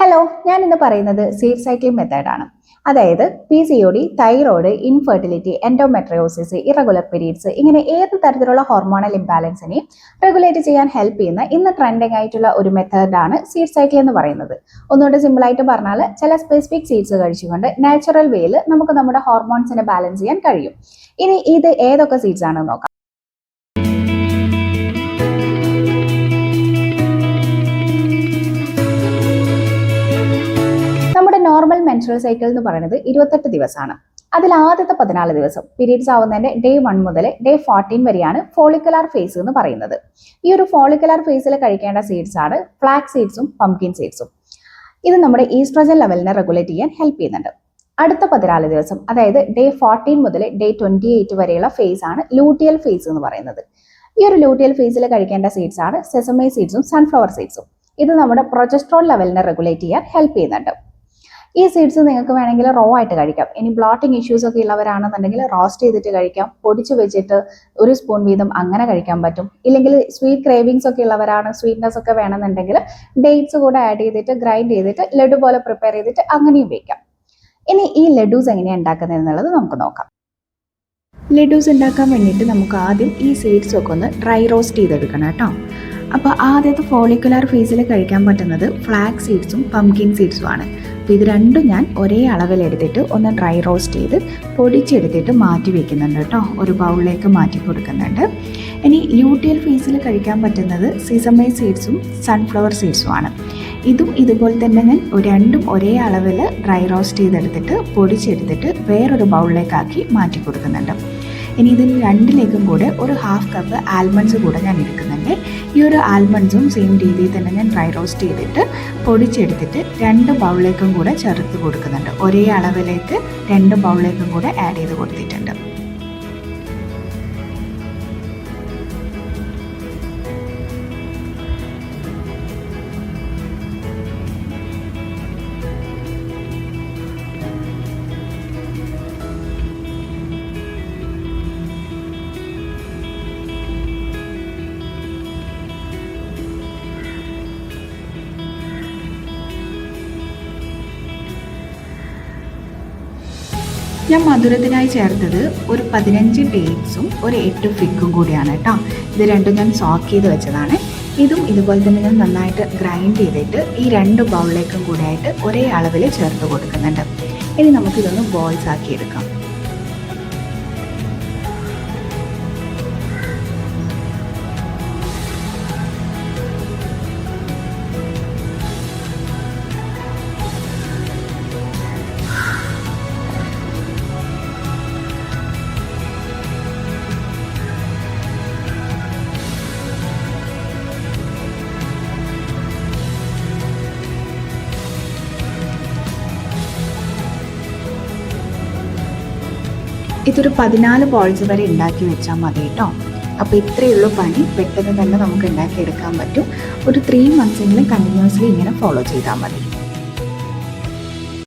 Hello, ഞാൻ ഇന്ന് പറയുന്നത് സീഡ് സൈക്ലിംഗ് മെത്തേഡാണ്. അതായത് PCOD, thyroid, infertility, endometriosis, irregular periods ഇങ്ങനെ ഏത് തരത്തിലുള്ള ഹോർമോണൽ ഇംബാലൻസിനെയും റെഗുലേറ്റ് ചെയ്യാൻ ഹെൽപ്പ് ചെയ്യുന്ന ഇന്ന് ട്രെൻഡിങ് ആയിട്ടുള്ള ഒരു മെത്തേഡാണ് സീഡ് സൈക്ലിംഗ് എന്ന് പറയുന്നത്. ഒന്നുകൂടെ സിമ്പിളായിട്ട് പറഞ്ഞാൽ ചില സ്പെസിഫിക് സീഡ്സ് കഴിച്ചുകൊണ്ട് നാച്ചുറൽ വേയിൽ നമുക്ക് നമ്മുടെ ഹോർമോൺസിനെ ബാലൻസ് ചെയ്യാൻ കഴിയും. ഇനി ഇത് ഏതൊക്കെ സീഡ്സ് ആണെന്ന് നോക്കാം. നമ്മുടെ നോർമൽ മെൻസ്ട്രൽ സൈക്കിൾ എന്ന് പറയുന്നത് 28 ദിവസമാണ്. അതിൽ ആദ്യത്തെ 14 ദിവസം പീരീഡ്സ് ആവുന്നതിന്റെ ഡേ 1 മുതൽ ഡേ 14 വരെയാണ് ഫോളിക്കുലാർ ഫേസ് എന്ന് പറയുന്നത്. ഈ ഒരു ഫോളിക്കുലാർ ഫേസിൽ കഴിക്കേണ്ട സീഡ്സ് ആണ് ഫ്ലാക്സ് സീഡ്സും പംകിൻ സീഡ്സും. ഇത് നമ്മുടെ ഈസ്ട്രോജൻ ലെവലിനെ റെഗുലേറ്റ് ചെയ്യാൻ ഹെൽപ്പ് ചെയ്യുന്നുണ്ട്. അടുത്ത 14 ദിവസം അതായത് ഡേ 14 മുതൽ ഡേ 28 വരെയുള്ള ഫേസ് ആണ് ലൂട്ടിയൽ ഫേസ് എന്ന് പറയുന്നത്. ഈ ഒരു ലൂട്ടിയൽ ഫേസിൽ കഴിക്കേണ്ട സീഡ്സ് ആണ് സെസമേ സീഡ്സും സൺഫ്ലവർ സീഡ്സും. ഇത് നമ്മുടെ പ്രൊജസ്ട്രോൺ ലെവലിനെ റെഗുലേറ്റ് ചെയ്യാൻ ഹെൽപ്പ് ചെയ്യുന്നുണ്ട്. ഈ സീഡ്സ് നിങ്ങൾക്ക് വേണമെങ്കിൽ റോ ആയിട്ട് കഴിക്കാം. ഇനി ബ്ലോട്ടിംഗ് ഇഷ്യൂസ് ഒക്കെ ഉള്ളവരാണെന്നുണ്ടെങ്കിൽ റോസ്റ്റ് ചെയ്തിട്ട് കഴിക്കാം, പൊടിച്ച് വെച്ചിട്ട് ഒരു സ്പൂൺ വീതം അങ്ങനെ കഴിക്കാൻ പറ്റും. ഇല്ലെങ്കിൽ സ്വീറ്റ് ക്രേവിങ്സ് ഒക്കെ ഉള്ളവരാണ്, സ്വീറ്റ്നെസ് ഒക്കെ വേണമെന്നുണ്ടെങ്കിൽ ഡേറ്റ്സ് കൂടെ ആഡ് ചെയ്തിട്ട് ഗ്രൈൻഡ് ചെയ്തിട്ട് ലഡു പോലെ പ്രിപ്പയർ ചെയ്തിട്ട് അങ്ങനെയും വയ്ക്കാം. ഇനി ഈ ലഡൂസ് എങ്ങനെയാണ് ഉണ്ടാക്കുന്നത് എന്നുള്ളത് നമുക്ക് നോക്കാം. ലഡൂസ് ഉണ്ടാക്കാൻ വേണ്ടിയിട്ട് നമുക്ക് ആദ്യം ഈ സീഡ്സ് ഒക്കെ ഒന്ന് ഡ്രൈ റോസ്റ്റ് ചെയ്തെടുക്കണം കേട്ടോ. അപ്പോൾ ആദ്യത്തെ ഫോളിക്കുലാർ ഫേസിൽ കഴിക്കാൻ പറ്റുന്നത് ഫ്ലാക്സ് സീഡ്സും പംകിൻ സീഡ്സും ആണ്. അപ്പോൾ ഇത് രണ്ടും ഞാൻ ഒരേ അളവിലെടുത്തിട്ട് ഒന്ന് ഡ്രൈ റോസ്റ്റ് ചെയ്ത് പൊടിച്ചെടുത്തിട്ട് മാറ്റി വയ്ക്കുന്നുണ്ട് കേട്ടോ. ഒരു ബൗളിലേക്ക് മാറ്റി കൊടുക്കുന്നുണ്ട്. ഇനി ലൂട്ടിയൽ ഫേസിൽ കഴിക്കാൻ പറ്റുന്നത് സിസമേ സീഡ്സും സൺഫ്ലവർ സീഡ്സും ആണ്. ഇതും ഇതുപോലെ തന്നെ ഞാൻ രണ്ടും ഒരേ അളവിൽ ഡ്രൈ റോസ്റ്റ് ചെയ്തെടുത്തിട്ട് പൊടിച്ചെടുത്തിട്ട് വേറൊരു ബൗളിലേക്കാക്കി മാറ്റി കൊടുക്കുന്നുണ്ട്. ഇനി ഇതിൽ രണ്ടിലേക്കും കൂടെ ഒരു ഹാഫ് കപ്പ് ആൽമണ്ട്സ് കൂടെ ഞാൻ എടുക്കുന്നുണ്ട്. ഈ ഒരു ആൽമണ്ട്സും സെയിം രീതിയിൽ തന്നെ ഞാൻ ഡ്രൈ റോസ്റ്റ് ചെയ്തിട്ട് പൊടിച്ചെടുത്തിട്ട് 2 ബൗളിലേക്കും കൂടെ ചേർത്ത് കൊടുക്കുന്നുണ്ട്. ഒരേ അളവിലേക്ക് 2 ബൗളിലേക്കും കൂടെ ആഡ് ചെയ്ത് കൊടുത്തിട്ടുണ്ട്. ഞാൻ മധുരത്തിനായി ചേർത്തത് ഒരു 15 ഡേറ്റ്സും ഒരു 8 ഫിഗും കൂടിയാണ് കേട്ടോ. ഇത് രണ്ടും ഞാൻ സോക്ക് ചെയ്ത് വെച്ചതാണ്. ഇതും ഇതുപോലെ തന്നെ ഞാൻ നന്നായിട്ട് ഗ്രൈൻഡ് ചെയ്തിട്ട് ഈ 2 ബൗളിലേക്കും കൂടെ ആയിട്ട് ഒരേ അളവിൽ ചേർത്ത് കൊടുക്കുന്നുണ്ട്. ഇനി നമുക്കിതൊന്ന് ബോൾസ് ആക്കി എടുക്കാം. ഇതൊരു 14 ബോൾസ് വരെ ഉണ്ടാക്കി വെച്ചാൽ മതി കേട്ടോ. അപ്പോൾ ഇത്രയേ ഉള്ളൂ പണി. പെട്ടെന്ന് തന്നെ നമുക്ക് ഉണ്ടാക്കിയെടുക്കാൻ പറ്റും. ഒരു 3 മന്ത്സെങ്കിലും കണ്ടിന്യൂസ്ലി ഇങ്ങനെ ഫോളോ ചെയ്താൽ മതി.